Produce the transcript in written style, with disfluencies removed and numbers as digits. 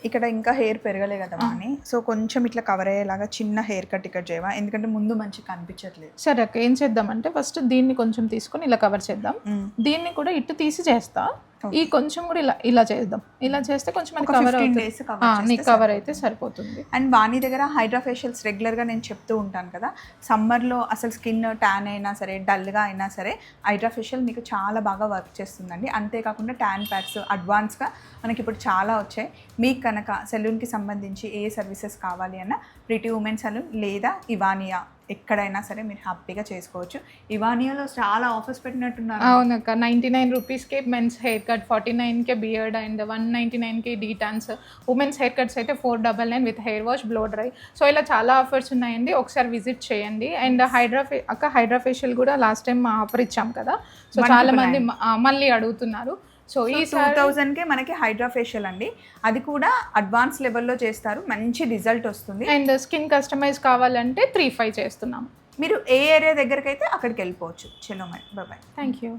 ఇక్కడ ఇంకా హెయిర్ పెరగలే కదా అని, సో కొంచెం ఇట్లా కవర్ అయ్యేలాగా చిన్న హెయిర్ కట్ ఇక్కడ చేయవా, ఎందుకంటే ముందు మంచిగా కనిపించట్లేదు. సరే అక్క, ఏం చేద్దామంటే ఫస్ట్ దీన్ని కొంచెం తీసుకొని ఇలా కవర్ చేద్దాం, దీన్ని కూడా ఇటు తీసి చేస్తా, ఈ కొంచెం కూడా ఇలా ఇలా చేద్దాం. ఇలా చేస్తే కొంచెం మనకి కవర్ అవుతుంది, కవర్ అయితే సరిపోతుంది. అండ్ వాణి దగ్గర హైడ్రా ఫేషియల్స్ రెగ్యులర్గా నేను చెప్తూ ఉంటాను కదా, సమ్మర్లో అసలు స్కిన్ ట్యాన్ అయినా సరే, డల్గా అయినా సరే హైడ్రా ఫేషియల్ మీకు చాలా బాగా వర్క్ చేస్తుందండి. అంతేకాకుండా ట్యాన్ ప్యాక్స్ అడ్వాన్స్గా మనకి ఇప్పుడు చాలా వచ్చాయి. మీకు కనుక సెలూన్కి సంబంధించి ఏ సర్వీసెస్ కావాలి అన్న ప్రిటీ ఉమెన్ సెలూన్ లేదా ఇవానియా ఎక్కడైనా సరే మీరు హ్యాపీగా చేసుకోవచ్చు. ఇవానియాలో చాలా ఆఫర్స్ పెట్టినట్టున్నారు. అవునక్క, 99 రూపీస్కే మెన్స్ హెయిర్ కట్, 49కే బియర్డ్ అండ్ 199కి డీటాన్స్. ఉమెన్స్ హెయిర్ కట్స్ అయితే 499 with hair wash, blow dry. So ఇలా చాలా ఆఫర్స్ ఉన్నాయండి, ఒకసారి విజిట్ చేయండి. అండ్ హైడ్రా ఫేషియల్ కూడా లాస్ట్ టైం ఆఫర్ ఇచ్చాం కదా, సో చాలా మంది మళ్ళీ అడుగుతున్నారు. సో ఈ 2000కే మనకి హైడ్రా ఫేషియల్ అండి, అది కూడా అడ్వాన్స్ లెవెల్లో చేస్తారు, మంచి రిజల్ట్ వస్తుంది. అండ్ స్కిన్ కస్టమైజ్ కావాలంటే 35 చేస్తున్నాం. మీరు ఏ ఏరియా దగ్గరికి అయితే అక్కడికి వెళ్ళిపోవచ్చు. చలో మరి, బాయ్. Thank you.